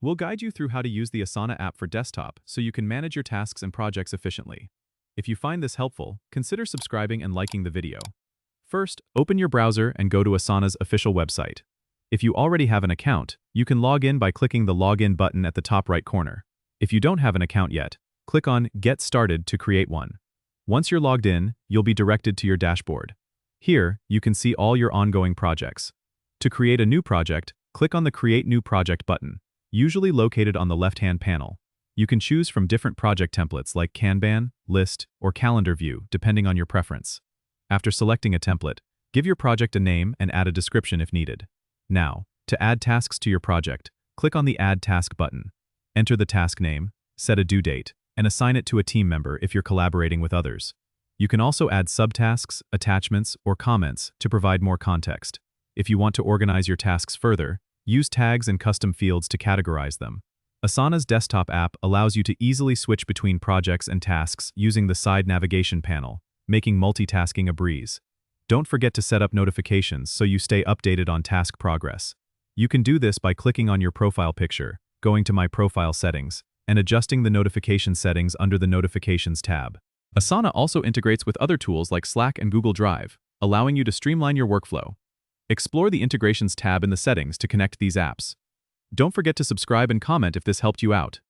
We'll guide you through how to use the Asana app for desktop so you can manage your tasks and projects efficiently. If you find this helpful, consider subscribing and liking the video. First, open your browser and go to Asana's official website. If you already have an account, you can log in by clicking the Login button at the top right corner. If you don't have an account yet, click on Get Started to create one. Once you're logged in, you'll be directed to your dashboard. Here, you can see all your ongoing projects. To create a new project, click on the Create New Project button, usually located on the left-hand panel. You can choose from different project templates like Kanban, List, or Calendar View, depending on your preference. After selecting a template, give your project a name and add a description if needed. Now, to add tasks to your project, click on the Add Task button. Enter the task name, set a due date, and assign it to a team member if you're collaborating with others. You can also add subtasks, attachments, or comments to provide more context. If you want to organize your tasks further, use tags and custom fields to categorize them. Asana's desktop app allows you to easily switch between projects and tasks using the side navigation panel, making multitasking a breeze. Don't forget to set up notifications so you stay updated on task progress. You can do this by clicking on your profile picture, going to My Profile Settings, and adjusting the notification settings under the Notifications tab. Asana also integrates with other tools like Slack and Google Drive, allowing you to streamline your workflow. Explore the Integrations tab in the settings to connect these apps. Don't forget to subscribe and comment if this helped you out.